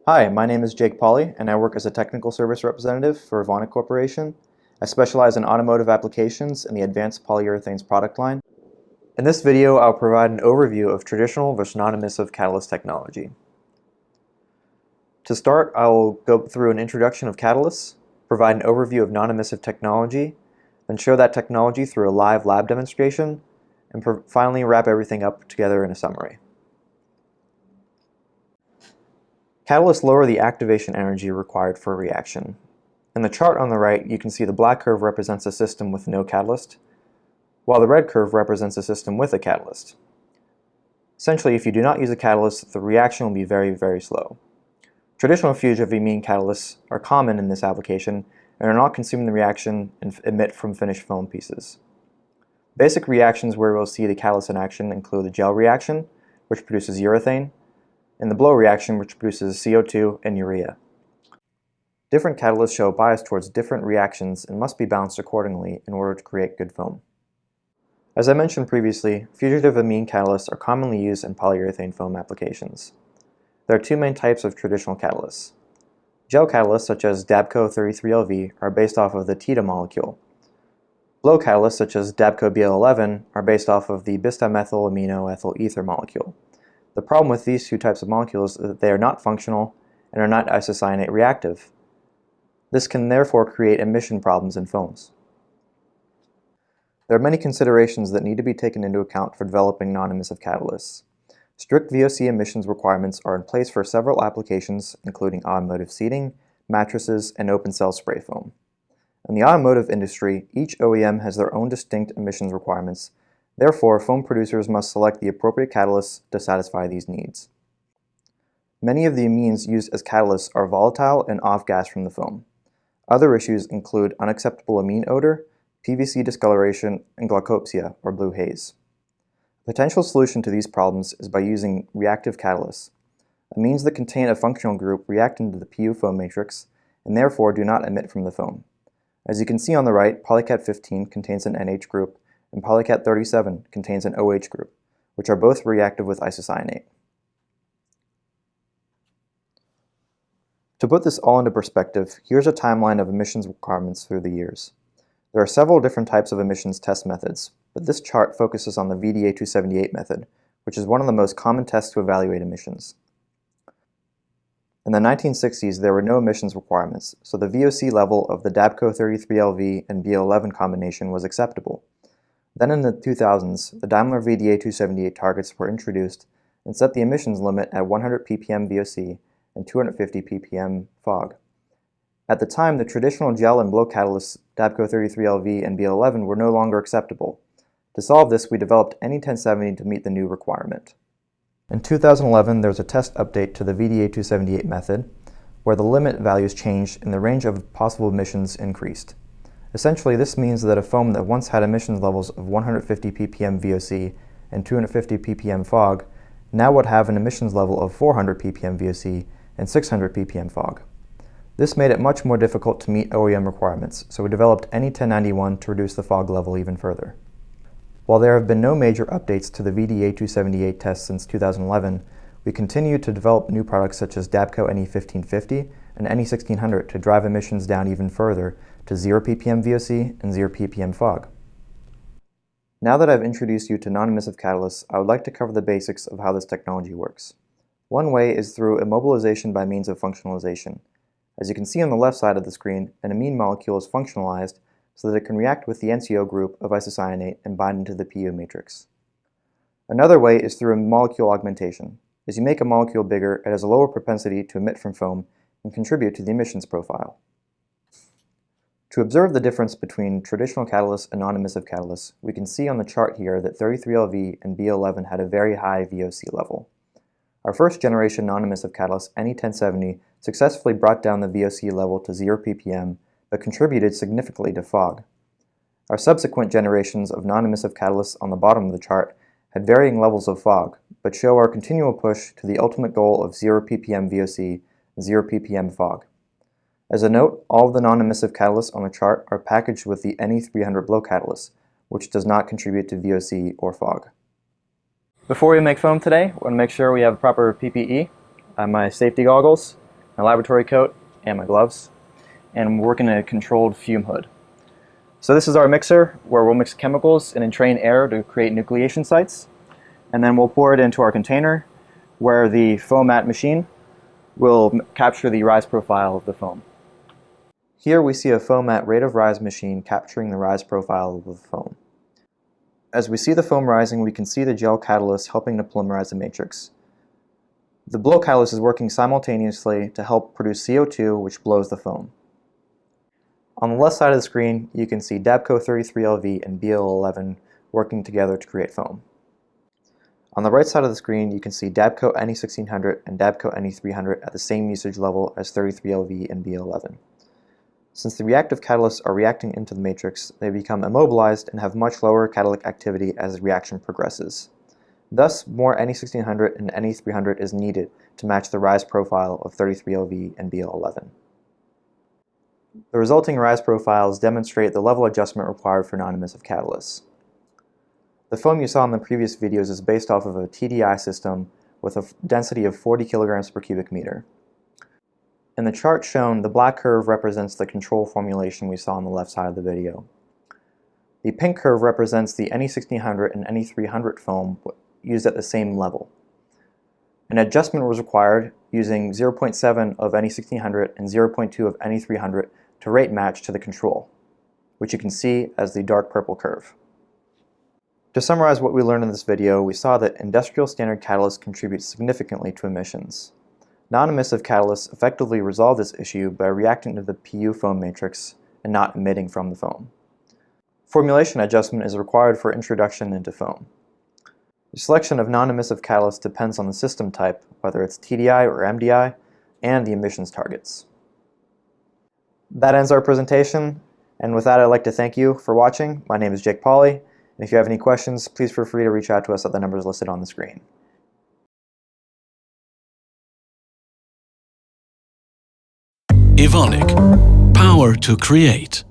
Hi, my name is Jake Pauley, and I work as a technical service representative for Evonik Corporation. I specialize in automotive applications in the advanced polyurethanes product line. In this video, I'll provide an overview of traditional versus non-emissive catalyst technology. To start, I will go through an introduction of catalysts, provide an overview of non-emissive technology, then show that technology through a live lab demonstration, and finally wrap everything up together in a summary. Catalysts lower the activation energy required for a reaction. In the chart on the right, you can see the black curve represents a system with no catalyst, while the red curve represents a system with a catalyst. Essentially, if you do not use a catalyst, the reaction will be very, very slow. Traditional fusion of amine catalysts are common in this application and are not consuming the reaction and emit from finished foam pieces. Basic reactions where we'll see the catalyst in action include the gel reaction, which produces urethane, and the blow reaction, which produces CO2 and urea. Different catalysts show a bias towards different reactions and must be balanced accordingly in order to create good foam. As I mentioned previously, fugitive amine catalysts are commonly used in polyurethane foam applications. There are two main types of traditional catalysts. Gel catalysts such as DABCO33LV are based off of the TETA molecule. Blow catalysts such as DABCO-BL11 are based off of the bis-dimethylaminoethyl ether molecule. The problem with these two types of molecules is that they are not functional and are not isocyanate reactive. This can therefore create emission problems in foams. There are many considerations that need to be taken into account for developing non-emissive catalysts. Strict VOC emissions requirements are in place for several applications, including automotive seating, mattresses, and open cell spray foam. In the automotive industry, each OEM has their own distinct emissions requirements. Therefore, foam producers must select the appropriate catalysts to satisfy these needs. Many of the amines used as catalysts are volatile and off-gas from the foam. Other issues include unacceptable amine odor, PVC discoloration, and glaucopsia, or blue haze. A potential solution to these problems is by using reactive catalysts. Amines that contain a functional group react into the PU foam matrix and therefore do not emit from the foam. As you can see on the right, polycat 15 contains an NH group, and polycat 37 contains an OH group, which are both reactive with isocyanate. To put this all into perspective, here's a timeline of emissions requirements through the years. There are several different types of emissions test methods, but this chart focuses on the VDA278 method, which is one of the most common tests to evaluate emissions. In the 1960s, there were no emissions requirements, so the VOC level of the DABCO33LV and BL11 combination was acceptable. Then in the 2000s, the Daimler VDA278 targets were introduced and set the emissions limit at 100 ppm VOC and 250 ppm fog. At the time, the traditional gel and blow catalysts DABCO33LV and BL11 were no longer acceptable. To solve this, we developed NE1070 to meet the new requirement. In 2011, there was a test update to the VDA278 method, where the limit values changed and the range of possible emissions increased. Essentially, this means that a foam that once had emissions levels of 150 ppm VOC and 250 ppm fog now would have an emissions level of 400 ppm VOC and 600 ppm fog. This made it much more difficult to meet OEM requirements, so we developed NE1091 to reduce the fog level even further. While there have been no major updates to the VDA278 test since 2011, we continue to develop new products such as DABCO NE1550 and NE1600 to drive emissions down even further to 0 ppm VOC and 0 ppm fog. Now that I've introduced you to non-emissive catalysts, I would like to cover the basics of how this technology works. One way is through immobilization by means of functionalization. As you can see on the left side of the screen, an amine molecule is functionalized so that it can react with the NCO group of isocyanate and bind into the PU matrix. Another way is through molecule augmentation. As you make a molecule bigger, it has a lower propensity to emit from foam and contribute to the emissions profile. To observe the difference between traditional catalysts and non-emissive catalysts, we can see on the chart here that 33LV and B11 had a very high VOC level. Our first generation non-emissive catalyst, NE1070, successfully brought down the VOC level to 0 ppm, but contributed significantly to fog. Our subsequent generations of non-emissive catalysts on the bottom of the chart had varying levels of fog, but show our continual push to the ultimate goal of 0 ppm VOC and 0 ppm fog. As a note, all of the non-emissive catalysts on the chart are packaged with the NE300 blow catalyst, which does not contribute to VOC or fog. Before we make foam today, we want to make sure we have proper PPE, my safety goggles, my laboratory coat, and my gloves, and we're working in a controlled fume hood. So this is our mixer where we'll mix chemicals and entrain air to create nucleation sites, and then we'll pour it into our container where the foam mat machine will capture the rise profile of the foam. Here we see a foam mat rate of rise machine capturing the rise profile of the foam. As we see the foam rising, we can see the gel catalyst helping to polymerize the matrix. The blow catalyst is working simultaneously to help produce CO2, which blows the foam. On the left side of the screen, you can see Dabco 33LV and BL11 working together to create foam. On the right side of the screen, you can see Dabco NE1600 and Dabco NE300 at the same usage level as 33LV and BL11. Since the reactive catalysts are reacting into the matrix, they become immobilized and have much lower catalytic activity as the reaction progresses. Thus, more NE1600 and NE300 is needed to match the rise profile of 33LV and BL11. The resulting rise profiles demonstrate the level adjustment required for non-emissive catalysts. The foam you saw in the previous videos is based off of a TDI system with a density of 40 kilograms per cubic meter. In the chart shown, the black curve represents the control formulation we saw on the left side of the video. The pink curve represents the NE1600 and NE300 foam used at the same level. An adjustment was required using 0.7 of NE1600 and 0.2 of NE300 to rate match to the control, which you can see as the dark purple curve. To summarize what we learned in this video, we saw that industrial standard catalysts contribute significantly to emissions. Non-emissive catalysts effectively resolve this issue by reacting to the PU foam matrix and not emitting from the foam. Formulation adjustment is required for introduction into foam. The selection of non-emissive catalysts depends on the system type, whether it's TDI or MDI, and the emissions targets. That ends our presentation, and with that I'd like to thank you for watching. My name is Jake Pauley, and if you have any questions, please feel free to reach out to us at the numbers listed on the screen. Evonik. Power to create.